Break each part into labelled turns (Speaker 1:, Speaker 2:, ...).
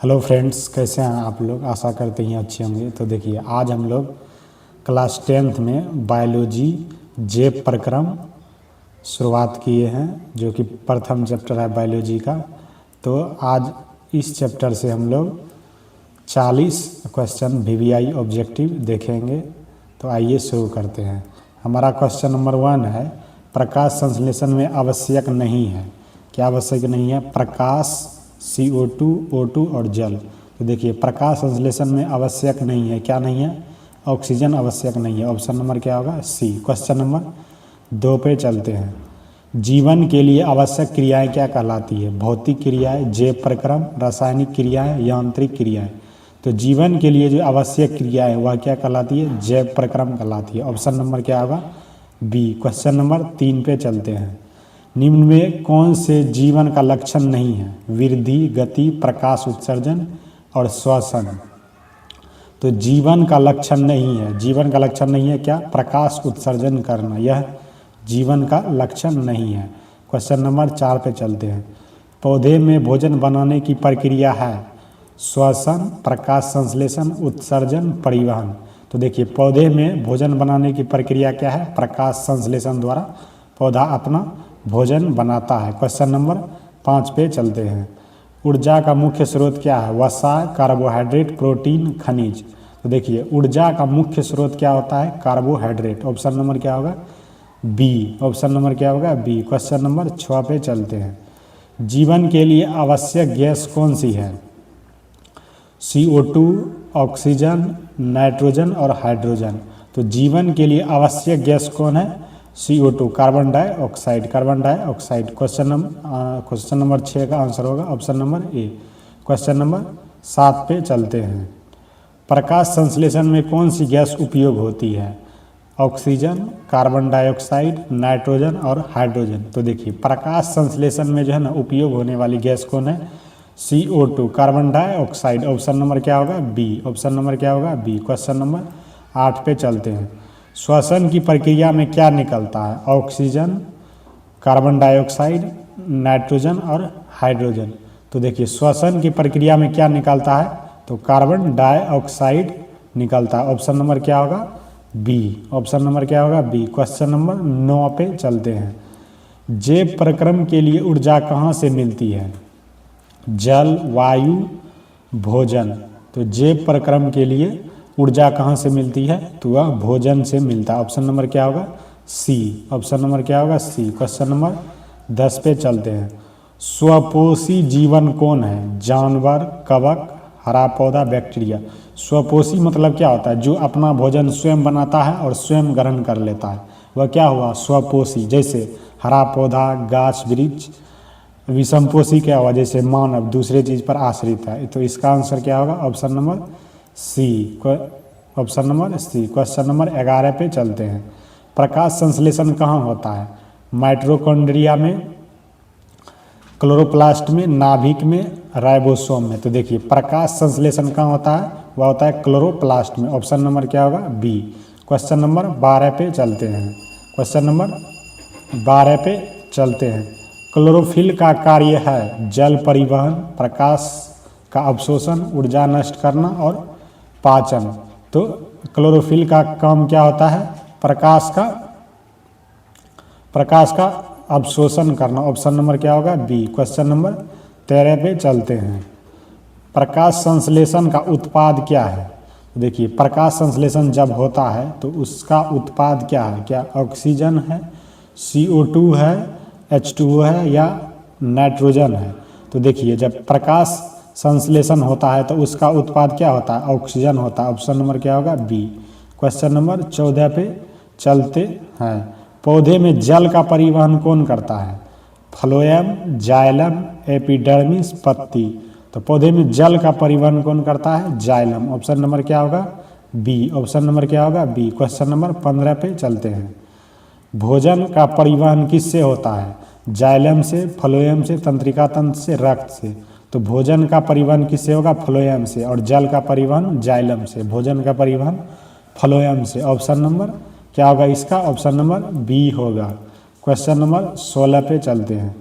Speaker 1: Hello friends, कैसे हैं आप लोग। आशा करते हैं अच्छे होंगे। तो देखिए, आज हम लोग क्लास 10th में बायोलॉजी जे प्रक्रम शुरुआत किए हैं, जो कि प्रथम चैप्टर है बायोलॉजी का। तो आज इस चैप्टर से हम लोग 40 क्वेश्चन वीवीआई ऑब्जेक्टिव देखेंगे। तो आइए शुरू करते हैं। हमारा क्वेश्चन नंबर 1 है, प्रकाश संश्लेषण में आवश्यक नहीं है। क्या आवश्यक नहीं है? प्रकाश, CO2, O2 और जल। तो देखिए, प्रकाश संश्लेषण में आवश्यक नहीं है। क्या नहीं है? ऑक्सीजन आवश्यक नहीं है। ऑप्शन नंबर क्या होगा? सी। क्वेश्चन नंबर 2 पे चलते हैं। जीवन के लिए आवश्यक क्रियाएं क्या कहलाती है? भौतिक क्रियाएं, जैव प्रक्रम, रासायनिक क्रियाएं, यांत्रिक क्रियाएं। तो जीवन के लिए जो आवश्यक क्रिया है वह क्या कहलाती है? जैव प्रक्रम कहलाती है। ऑप्शन नंबर क्या होगा? बी। क्वेश्चन नंबर 3 पे चलते हैं। निम्न में कौन से जीवन का लक्षण नहीं है? वृद्धि, गति, प्रकाश उत्सर्जन और श्वसन। तो जीवन का लक्षण नहीं है। जीवन का लक्षण नहीं है क्या? प्रकाश उत्सर्जन करना, यह जीवन का लक्षण नहीं है। क्वेश्चन नंबर 4 पे चलते हैं। पौधे में भोजन बनाने की प्रक्रिया है श्वसन, प्रकाश संश्लेषण, उत्सर्जन, परिवहन। तो देखिए, पौधे में भोजन बनाने की प्रक्रिया क्या है? प्रकाश संश्लेषण द्वारा पौधा अपना भोजन बनाता है। क्वेश्चन नंबर 5 पे चलते हैं। ऊर्जा का मुख्य स्रोत क्या है? वसा, कार्बोहाइड्रेट, प्रोटीन, खनिज। तो देखिए, ऊर्जा का मुख्य स्रोत क्या होता है? कार्बोहाइड्रेट। ऑप्शन नंबर क्या होगा? बी। ऑप्शन नंबर क्या होगा? बी। क्वेश्चन नंबर 6 पे चलते हैं। जीवन के लिए आवश्यक गैस कौन सी है? CO2, ऑक्सीजन, नाइट्रोजन और हाइड्रोजन। तो जीवन के लिए आवश्यक गैस कौन है? CO2, carbon dioxide. Carbon dioxide. Question number 6 का आंसर होगा option number A. Question number 7 पे चलते हैं। प्रकाश संश्लेषण में कौन सी गैस उपयोग होती है? ऑक्सीजन, कार्बन डाइऑक्साइड, नाइट्रोजन और हाइड्रोजन। तो देखिए, प्रकाश संश्लेषण में जो है ना उपयोग होने वाली गैस कौन है? CO2, carbon dioxide. Option number क्या होगा? बी। ऑप्शन नंबर क्या होगा? बी। क्वेश्चन नंबर 8 पे चलते हैं। श्वसन की प्रक्रिया में क्या निकलता है? ऑक्सीजन, कार्बन डाइऑक्साइड, नाइट्रोजन और हाइड्रोजन। तो देखिए, श्वसन की प्रक्रिया में क्या निकलता है? तो कार्बन डाइऑक्साइड निकलता है। ऑप्शन नंबर क्या होगा? बी। ऑप्शन नंबर क्या होगा? बी। क्वेश्चन नंबर 9 पे चलते हैं। जैव प्रक्रम के लिए ऊर्जा कहाँ से मिलती है? जल, वायु, भोजन। तो जैव प्रक्रम के लिए ऊर्जा कहाँ से मिलती है? तो वह भोजन से मिलता है। ऑप्शन नंबर क्या होगा? सी। ऑप्शन नंबर क्या होगा? सी। क्वेश्चन नंबर 10 पे चलते हैं। स्वपोषी जीवन कौन है? जानवर, कवक, हरा पौधा, बैक्टीरिया। स्वपोषी मतलब क्या होता है? जो अपना भोजन स्वयं बनाता है और स्वयं ग्रहण कर लेता है, वह क्या हुआ? स्वपोषी। जैसे हरा पौधा, गाछ वृक्ष। विषमपोषी क्या हुआ? जैसे मानव दूसरे चीज़ पर आश्रित है। तो इसका आंसर क्या होगा? Option number C. Option number C. Question number 11 पे चलते हैं। प्रकाश संश्लेषण कहाँ होता है? माइटोकॉन्ड्रिया में, क्लोरोप्लास्ट में, नाभिक में, राइबोसोम में। तो देखिए, प्रकाश संश्लेषण कहाँ होता है? वह होता है क्लोरोप्लास्ट में। ऑप्शन नंबर क्या होगा? बी। क्वेश्चन नंबर 12 पे चलते हैं। क्वेश्चन नंबर 12 पे चलते हैं। क्लोरोफिल का कार्य है जल परिवहन, प्रकाश का अवशोषण, ऊर्जा नष्ट करना और पाचन। तो क्लोरोफिल का काम क्या होता है? प्रकाश का अवशोषण करना। ऑप्शन नंबर क्या होगा? बी। क्वेश्चन नंबर 13 पे चलते हैं। प्रकाश संश्लेषण का उत्पाद क्या है? देखिए, प्रकाश संश्लेषण जब होता है तो उसका उत्पाद क्या है? क्या ऑक्सीजन है, CO2 है, H2O है या नाइट्रोजन है? तो देखिए, जब प्रकाश संश्लेषण होता है तो उसका उत्पाद क्या होता है? ऑक्सीजन होता है। ऑप्शन नंबर क्या होगा? बी। क्वेश्चन नंबर 14 पे चलते हैं। पौधे में जल का परिवहन कौन करता है? फ्लोएम, जाइलम, एपिडर्मिस, पत्ती। तो पौधे में जल का परिवहन कौन करता है? जाइलम। ऑप्शन नंबर क्या होगा? बी। ऑप्शन नंबर क्या होगा? बी। क्वेश्चन नंबर 15 पे चलते हैं। भोजन का परिवहन किससे होता है? जाइलम से, फ्लोएम से, तंत्रिका तंत्र से, रक्त से। तो भोजन का परिवहन किससे होगा? फ्लोएम से। और जल का परिवहन जाइलम से। भोजन का परिवहन फ्लोएम से। ऑप्शन नंबर क्या होगा इसका? ऑप्शन नंबर बी होगा। क्वेश्चन नंबर 16 पे चलते हैं।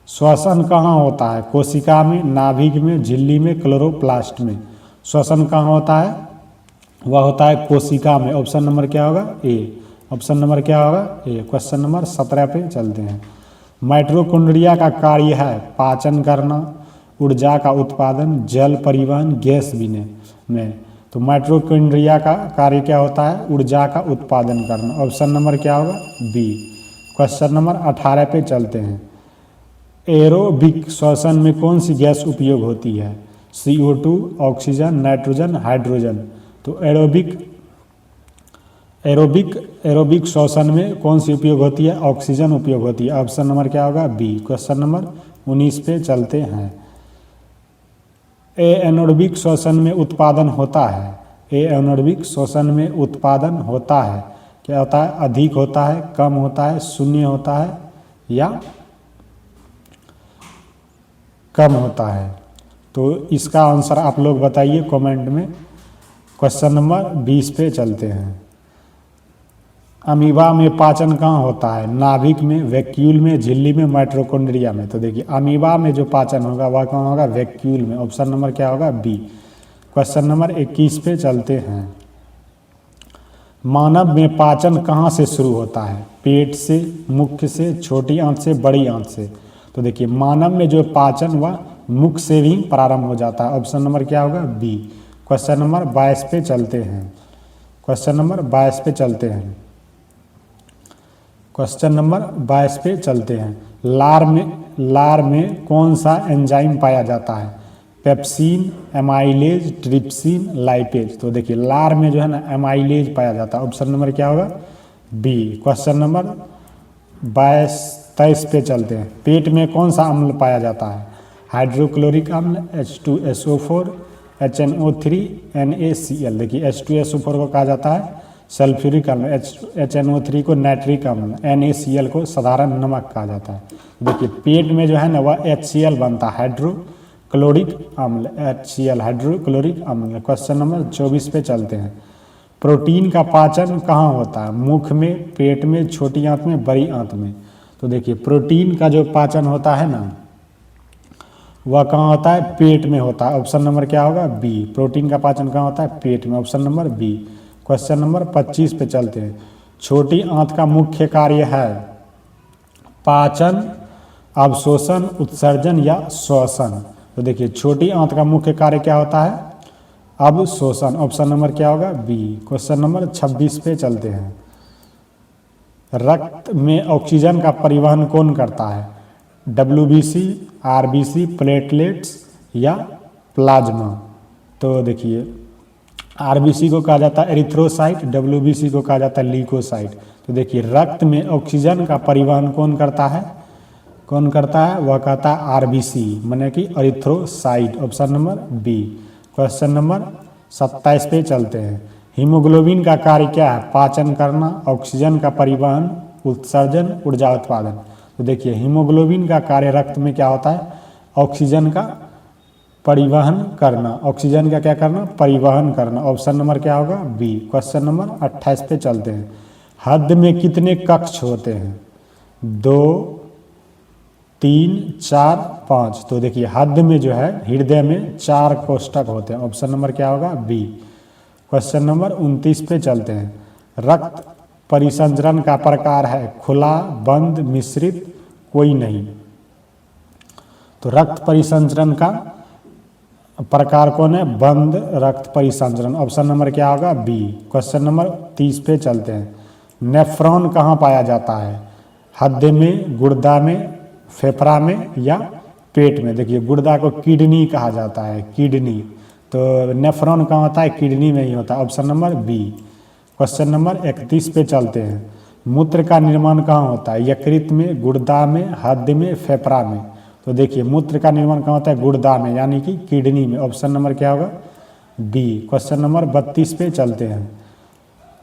Speaker 1: श्वसन कहाँ होता है? कोशिका में, नाभिक में, झिल्ली में, क्लोरोप्लास्ट में। श्वसन कहाँ होता है? वह होता है कोशिका में। ऑप्शन नंबर क्या होगा? ए। ऑप्शन नंबर क्या होगा? ए। क्वेश्चन नंबर 17 पे चलते हैं। माइटोकॉन्ड्रिया का कार्य है पाचन करना, ऊर्जा का उत्पादन, जल परिवहन, गैस विनिमय में। तो माइटोकॉन्ड्रिया का कार्य क्या होता है? ऊर्जा का उत्पादन करना। ऑप्शन नंबर क्या होगा? बी। क्वेश्चन नंबर 18 पे चलते हैं। एरोबिक श्वसन में कौन सी गैस उपयोग होती है? CO2, oxygen, nitrogen, hydrogen. तो एरोबिक श्वसन में कौन सी उपयोग होती है? ऑक्सीजन उपयोग होती है। ऑप्शन नंबर क्या होगा? बी। क्वेश्चन नंबर 19 पे चलते हैं। एनारोबिक श्वसन में उत्पादन होता है। एनारोबिक श्वसन में उत्पादन होता है, क्या होता है? अधिक होता है, कम होता है, शून्य होता है या कम होता है? तो इसका आंसर आप लोग बताइए कमेंट में। क्वेश्चन नंबर 20 पे चलते हैं। अमीबा में पाचन कहाँ होता है? नाभिक में, वैक्यूल में, झिल्ली में, माइटोकॉन्ड्रिया में। तो देखिए अमीबा में जो पाचन होगा वह कहाँ होगा? वैक्यूल में। ऑप्शन नंबर क्या होगा? बी। क्वेश्चन नंबर 21 पे चलते हैं। मानव में पाचन कहाँ से शुरू होता है? पेट से, मुख से, छोटी आंत से, बड़ी आंत से। तो देखिए मानव में जो पाचन वह मुख से भी प्रारंभ हो जाता है। ऑप्शन नंबर क्या होगा? बी। क्वेश्चन नंबर 22 पे चलते हैं। क्वेश्चन नंबर 22 पे चलते हैं। क्वेश्चन नंबर 22 पे चलते हैं। लार में कौन सा एंजाइम पाया जाता है? Pepsin, amylase, trypsin, lipase. तो देखिए लार में जो है ना एमाइलेज पाया जाता है। ऑप्शन नंबर क्या होगा? बी। क्वेश्चन नंबर 23 पे चलते हैं। पेट में कौन सा अम्ल पाया जाता है? हाइड्रोक्लोरिक अम्ल, H2SO4, HNO3, NaCl। देखिए H2SO4 को कहा जाता है सल्फ्यूरिक अम्ल, HNO3 को नाइट्रिक अम्ल, NaCl को साधारण नमक कहा जाता है। देखिए पेट में जो है ना वह HCl बनता है, हाइड्रोक्लोरिक अम्ल, HCl हाइड्रोक्लोरिक अम्ल। क्वेश्चन नंबर 24 पे चलते हैं। प्रोटीन का पाचन कहाँ होता है? मुख में, पेट में, छोटी आंत में, बड़ी आंत में। तो देखिए प्रोटीन का जो पाचन होता है ना वह कहाँ होता है? पेट में होता है। ऑप्शन नंबर क्या होगा? बी। प्रोटीन का पाचन कहाँ होता है? पेट में। Option number B. Question number 25 पे चलते हैं। छोटी आंत का मुख्य कार्य है पाचन, अवशोषण, उत्सर्जन या श्वसन। तो देखिए छोटी आंत का मुख्य कार्य क्या होता है? अवशोषण। ऑप्शन नंबर क्या होगा? बी। क्वेश्चन नंबर 26 पे चलते हैं। रक्त में ऑक्सीजन का परिवहन कौन करता है? WBC, RBC, प्लेटलेट्स या प्लाज्मा। तो देखिए RBC को कहा जाता है एरिथ्रोसाइट, WBC को कहा जाता है ल्यूकोसाइट। तो देखिए रक्त में ऑक्सीजन का परिवहन कौन करता है? कौन करता है? वह कहता है RBC, माने कि erythrocyte. Option number B. Question number 27 पे चलते हैं। हीमोग्लोबिन का कार्य क्या है? पाचन करना, ऑक्सीजन का परिवहन, उत्सर्जन, ऊर्जा उत्पादन। तो देखिए हीमोग्लोबिन का कार्य रक्त में क्या होता है? ऑक्सीजन का परिवहन करना। ऑक्सीजन का क्या करना? परिवहन करना। ऑप्शन नंबर क्या होगा? बी। क्वेश्चन नंबर 28 पे चलते हैं। हृदय में कितने कक्ष होते हैं? 2, 3, 4, 5। तो देखिए हृदय में जो है, हृदय में 4 कोष्ठक होते हैं। ऑप्शन नंबर क्या होगा? बी। क्वेश्चन नंबर 29 पे चलते हैं। रक्त परिसंचरण का प्रकार है खुला, बंद, मिश्रित, कोई नहीं। तो रक्त परिसंचरण का प्रकार कौन है? बंद रक्त परिसंचरण। ऑप्शन नंबर क्या होगा? बी। क्वेश्चन नंबर 30 पे चलते हैं। नेफ्रॉन कहाँ पाया जाता है? हृदय में, गुर्दा में, फेफड़ा में या पेट में। देखिए गुर्दा को किडनी कहा जाता है, किडनी। तो नेफ्रॉन कहाँ होता है? किडनी में ही होता है। Option number B. Question number 31 पे चलते हैं। मूत्र का निर्माण कहाँ होता है? यकृत में, गुर्दा में, हृदय में, फेफड़ा में। तो देखिए मूत्र का निर्माण कहाँ होता है? गुर्दा में, यानी कि किडनी में। ऑप्शन नंबर क्या होगा? बी। क्वेश्चन नंबर 32 पे चलते हैं।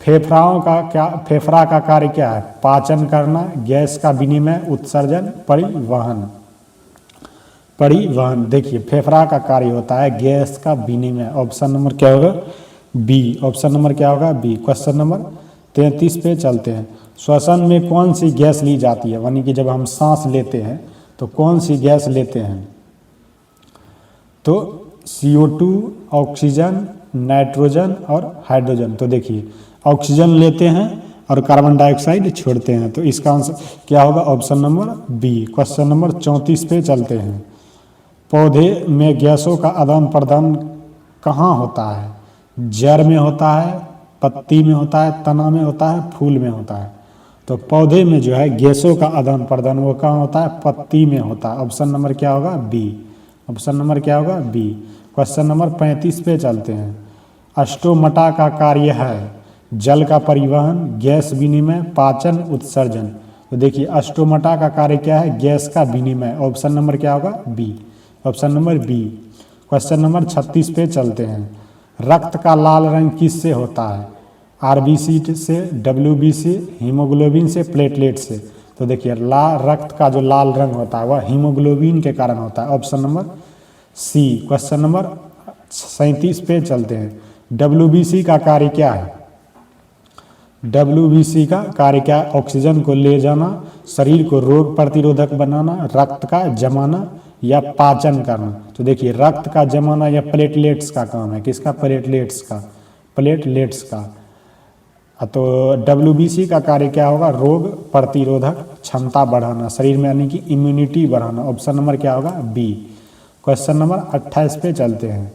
Speaker 1: फेफड़ा का कार्य क्या है? पाचन करना, गैस का विनिमय, उत्सर्जन, परिवहन। देखिए फेफड़ा का कार्य होता है गैस का विनिमय। ऑप्शन नंबर क्या होगा? बी। ऑप्शन नंबर क्या होगा? बी। क्वेश्चन नंबर 33 पे चलते हैं। श्वसन में कौन सी गैस ली जाती है? यानी कि जब हम सांस लेते हैं तो कौन सी गैस लेते हैं? तो CO2, ऑक्सीजन, नाइट्रोजन और हाइड्रोजन। तो देखिए ऑक्सीजन लेते हैं और कार्बन डाइऑक्साइड छोड़ते हैं, तो इसका आंसर क्या होगा? Option number B. Question number 34 पे चलते हैं। पौधे में गैसों का आदान प्रदान कहाँ होता है? जड़ में होता है, पत्ती में होता है, तना में होता है, फूल में होता है। तो पौधे में जो है गैसों का आदान प्रदान वो कहाँ होता है? पत्ती में होता है। ऑप्शन नंबर क्या होगा? बी। ऑप्शन नंबर क्या होगा? बी। क्वेश्चन नंबर 35 पे चलते हैं। स्टोमाटा का कार्य है जल का परिवहन, गैस विनिमय, पाचन, उत्सर्जन। तो देखिए स्टोमाटा का कार्य क्या है? गैस का विनिमय। ऑप्शन नंबर क्या होगा? B. Option number B. Question number 36 पे चलते हैं। रक्त का लाल रंग किससे होता है? RBC से, WBC, हीमोग्लोबिन से, प्लेटलेट से। तो देखिए रक्त का जो लाल रंग होता है वह हीमोग्लोबिन के कारण होता है। Option number C. Question number 37 पे चलते हैं। WBC का कार्य क्या है? WBC का कार्य क्या है? ऑक्सीजन को ले जाना, शरीर को रोग प्रतिरोधक बनाना, रक्त का जमाना या पाचन करना। तो देखिए रक्त का जमाना या प्लेटलेट्स का काम है। किसका? प्लेटलेट्स का। प्लेटलेट्स का। तो WBC का कार्य क्या होगा? रोग प्रतिरोधक क्षमता बढ़ाना, शरीर में यानी कि इम्यूनिटी बढ़ाना। ऑप्शन नंबर क्या होगा? बी। क्वेश्चन नंबर 28 पे चलते हैं।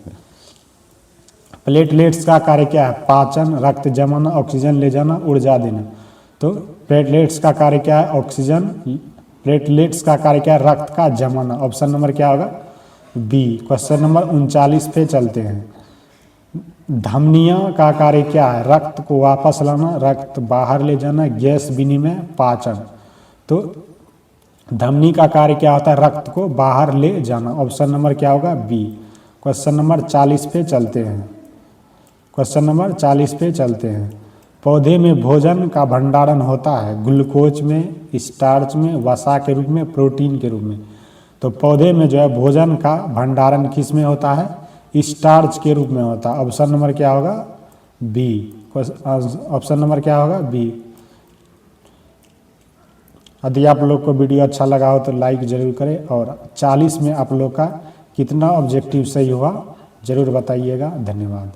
Speaker 1: प्लेटलेट्स का कार्य क्या है? पाचन, रक्त जमाना, ऑक्सीजन ले जाना, ऊर्जा देना। तो प्लेटलेट्स का कार्य क्या है? ऑक्सीजन। प्लेटलेट्स का कार्य क्या है? रक्त का जमाना। ऑप्शन नंबर क्या होगा? बी। क्वेश्चन नंबर 39 पे चलते हैं। धमनियां का कार्य क्या है? रक्त को वापस लाना, रक्त बाहर ले जाना, गैस विनिमय, पाचन। तो धमनी का कार्य क्या होता है? रक्त को बाहर ले जाना। ऑप्शन नंबर क्या होगा? बी। क्वेश्चन नंबर 40 पे चलते हैं। क्वेश्चन नंबर 40 पे चलते हैं। पौधे में भोजन का भंडारण होता है ग्लूकोज में, स्टार्च में, वसा के रूप में, प्रोटीन के रूप में। तो पौधे में जो है भोजन का भंडारण किस में होता है? स्टार्च के रूप में होता है। ऑप्शन नंबर क्या होगा? बी। ऑप्शन नंबर क्या होगा? बी। यदि आप लोग को वीडियो अच्छा लगा हो तो लाइक ज़रूर करें और 40 में आप लोग का कितना ऑब्जेक्टिव सही हुआ ज़रूर बताइएगा। धन्यवाद।